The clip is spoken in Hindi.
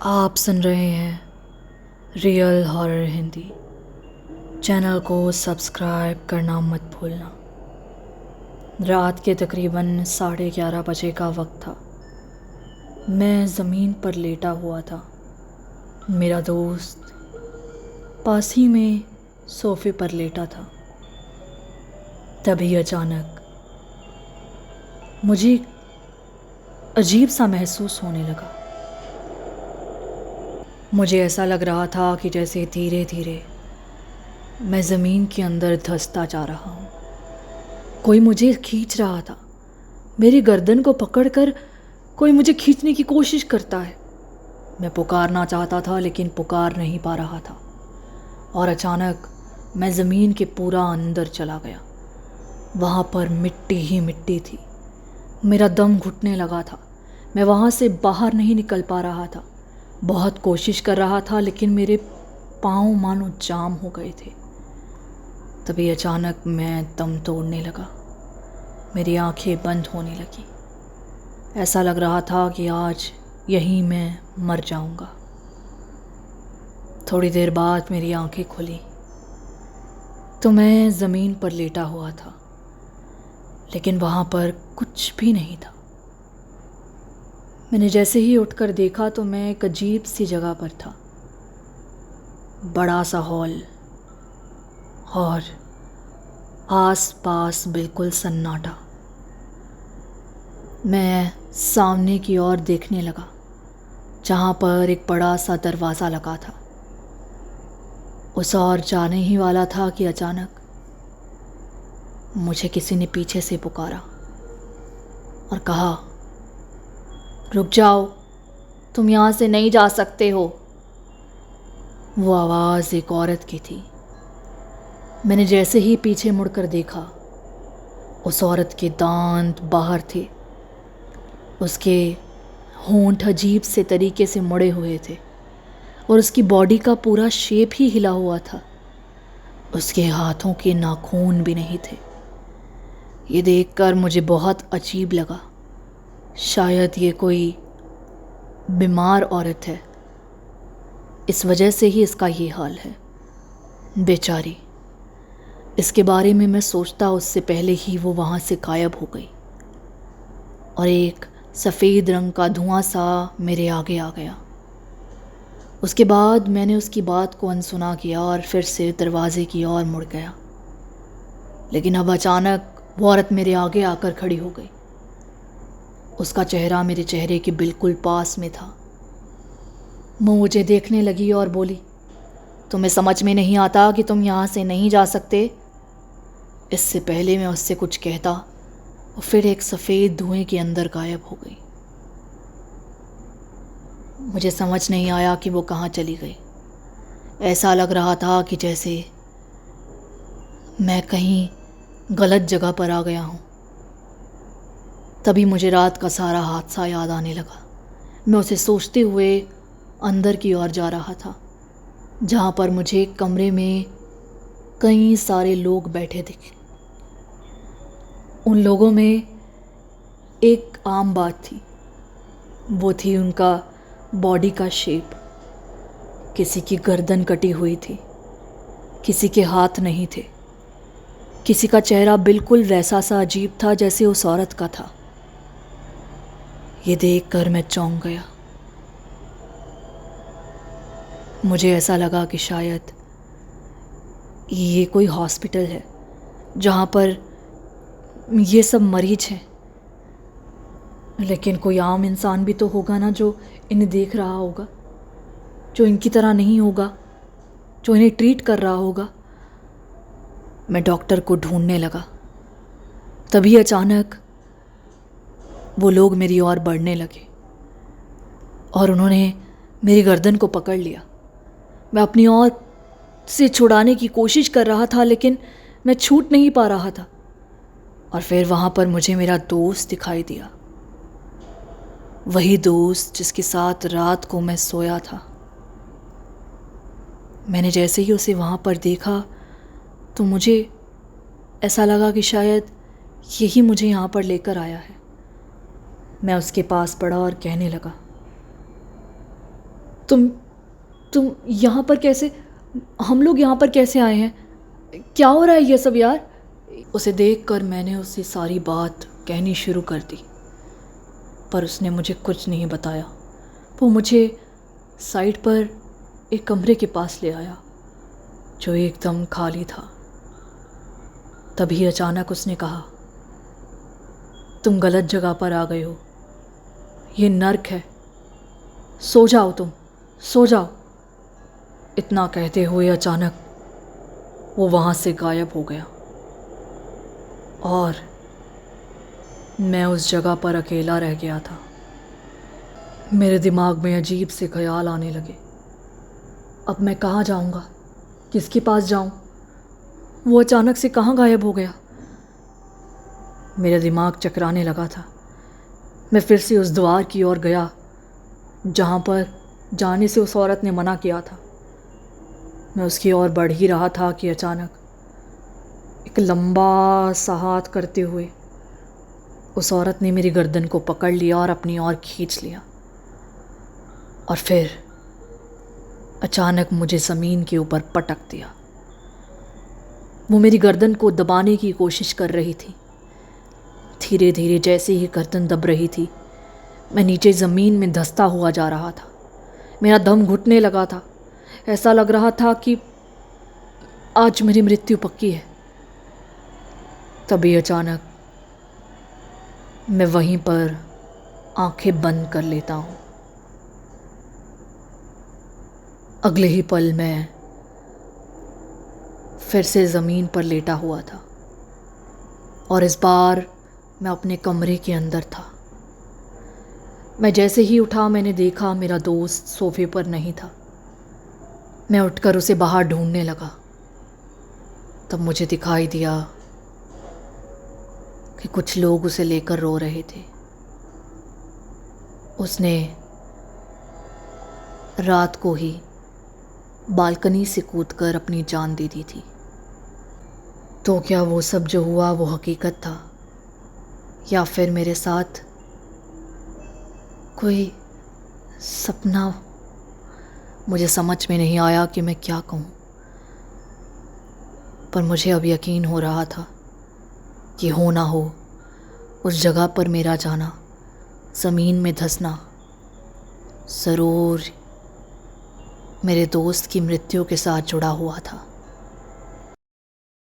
आप सुन रहे हैं रियल हॉरर हिंदी। चैनल को सब्सक्राइब करना मत भूलना। रात के तकरीबन 11:30 बजे का वक्त था। मैं ज़मीन पर लेटा हुआ था। मेरा दोस्त पास ही में सोफे पर लेटा था। तभी अचानक मुझे अजीब सा महसूस होने लगा। मुझे ऐसा लग रहा था कि जैसे धीरे धीरे मैं ज़मीन के अंदर धंसता जा रहा हूँ। कोई मुझे खींच रहा था। मेरी गर्दन को पकड़कर कोई मुझे खींचने की कोशिश करता है। मैं पुकारना चाहता था लेकिन पुकार नहीं पा रहा था। और अचानक मैं ज़मीन के पूरा अंदर चला गया। वहाँ पर मिट्टी ही मिट्टी थी। मेरा दम घुटने लगा था। मैं वहाँ से बाहर नहीं निकल पा रहा था। बहुत कोशिश कर रहा था लेकिन मेरे पाँव मानो जाम हो गए थे। तभी अचानक मैं दम तोड़ने लगा। मेरी आंखें बंद होने लगी। ऐसा लग रहा था कि आज यहीं मैं मर जाऊंगा। थोड़ी देर बाद मेरी आंखें खुली तो मैं ज़मीन पर लेटा हुआ था, लेकिन वहाँ पर कुछ भी नहीं था। मैंने जैसे ही उठकर देखा तो मैं एक अजीब सी जगह पर था। बड़ा सा हॉल और आस-पास बिल्कुल सन्नाटा। मैं सामने की ओर देखने लगा जहाँ पर एक बड़ा सा दरवाज़ा लगा था। उस ओर जाने ही वाला था कि अचानक मुझे किसी ने पीछे से पुकारा और कहा, रुक जाओ, तुम यहाँ से नहीं जा सकते हो। वो आवाज़ एक औरत की थी। मैंने जैसे ही पीछे मुड़कर देखा, उस औरत के दांत बाहर थे। उसके होंठ अजीब से तरीके से मुड़े हुए थे और उसकी बॉडी का पूरा शेप ही हिला हुआ था। उसके हाथों के नाखून भी नहीं थे। ये देखकर मुझे बहुत अजीब लगा। शायद ये कोई बीमार औरत है, इस वजह से ही इसका ये हाल है। बेचारी। इसके बारे में मैं सोचता उससे पहले ही वो वहाँ से गायब हो गई और एक सफ़ेद रंग का धुआं सा मेरे आगे आ गया। उसके बाद मैंने उसकी बात को अनसुना किया और फिर से दरवाजे की ओर मुड़ गया। लेकिन अब अचानक वो औरत मेरे आगे आकर खड़ी हो गई। उसका चेहरा मेरे चेहरे के बिल्कुल पास में था। वो मुझे देखने लगी और बोली, तुम्हें समझ में नहीं आता कि तुम यहाँ से नहीं जा सकते? इससे पहले मैं उससे कुछ कहता और फिर एक सफ़ेद धुएं के अंदर गायब हो गई। मुझे समझ नहीं आया कि वो कहाँ चली गई। ऐसा लग रहा था कि जैसे मैं कहीं गलत जगह पर आ गया हूँ। तभी मुझे रात का सारा हादसा याद आने लगा। मैं उसे सोचते हुए अंदर की ओर जा रहा था, जहाँ पर मुझे एक कमरे में कई सारे लोग बैठे दिखे। उन लोगों में एक आम बात थी, वो थी उनका बॉडी का शेप। किसी की गर्दन कटी हुई थी, किसी के हाथ नहीं थे, किसी का चेहरा बिल्कुल वैसा सा अजीब था जैसे उस औरत का था। ये देखकर मैं चौंक गया। मुझे ऐसा लगा कि शायद ये कोई हॉस्पिटल है जहाँ पर ये सब मरीज हैं। लेकिन कोई आम इंसान भी तो होगा ना जो इन्हें देख रहा होगा, जो इनकी तरह नहीं होगा, जो इन्हें ट्रीट कर रहा होगा। मैं डॉक्टर को ढूंढने लगा। तभी अचानक वो लोग मेरी ओर बढ़ने लगे और उन्होंने मेरी गर्दन को पकड़ लिया। मैं अपनी ओर से छुड़ाने की कोशिश कर रहा था लेकिन मैं छूट नहीं पा रहा था। और फिर वहाँ पर मुझे मेरा दोस्त दिखाई दिया, वही दोस्त जिसके साथ रात को मैं सोया था। मैंने जैसे ही उसे वहाँ पर देखा तो मुझे ऐसा लगा कि शायद यही मुझे यहाँ पर लेकर आया है। मैं उसके पास पड़ा और कहने लगा, तुम तुम यहाँ पर कैसे, हम लोग यहाँ पर कैसे आए हैं? क्या हो रहा है ये सब यार? उसे देखकर मैंने उसे सारी बात कहनी शुरू कर दी, पर उसने मुझे कुछ नहीं बताया। वो मुझे साइड पर एक कमरे के पास ले आया जो एकदम खाली था। तभी अचानक उसने कहा, तुम गलत जगह पर आ गए हो, ये नर्क है, सो जाओ, तुम सो जाओ। इतना कहते हुए अचानक वो वहाँ से गायब हो गया और मैं उस जगह पर अकेला रह गया था। मेरे दिमाग में अजीब से ख्याल आने लगे। अब मैं कहाँ जाऊँगा, किसके पास जाऊँ? वो अचानक से कहाँ गायब हो गया? मेरा दिमाग चकराने लगा था। मैं फिर से उस द्वार की ओर गया जहाँ पर जाने से उस औरत ने मना किया था। मैं उसकी ओर बढ़ ही रहा था कि अचानक एक लंबा सा हाथ करते हुए उस औरत ने मेरी गर्दन को पकड़ लिया और अपनी ओर खींच लिया, और फिर अचानक मुझे ज़मीन के ऊपर पटक दिया। वो मेरी गर्दन को दबाने की कोशिश कर रही थी। धीरे धीरे जैसे ही गर्दन दब रही थी, मैं नीचे ज़मीन में धंसता हुआ जा रहा था। मेरा दम घुटने लगा था। ऐसा लग रहा था कि आज मेरी मृत्यु पक्की है। तभी अचानक मैं वहीं पर आंखें बंद कर लेता हूँ। अगले ही पल मैं फिर से ज़मीन पर लेटा हुआ था और इस बार मैं अपने कमरे के अंदर था। मैं जैसे ही उठा, मैंने देखा मेरा दोस्त सोफे पर नहीं था। मैं उठकर उसे बाहर ढूंढने लगा। तब मुझे दिखाई दिया कि कुछ लोग उसे लेकर रो रहे थे। उसने रात को ही बालकनी से कूदकर अपनी जान दे दी थी। तो क्या वो सब जो हुआ वो हकीकत था, या फिर मेरे साथ कोई सपना? मुझे समझ में नहीं आया कि मैं क्या कहूँ, पर मुझे अब यकीन हो रहा था कि हो ना हो उस जगह पर मेरा जाना, ज़मीन में धंसना ज़रूर मेरे दोस्त की मृत्यु के साथ जुड़ा हुआ था।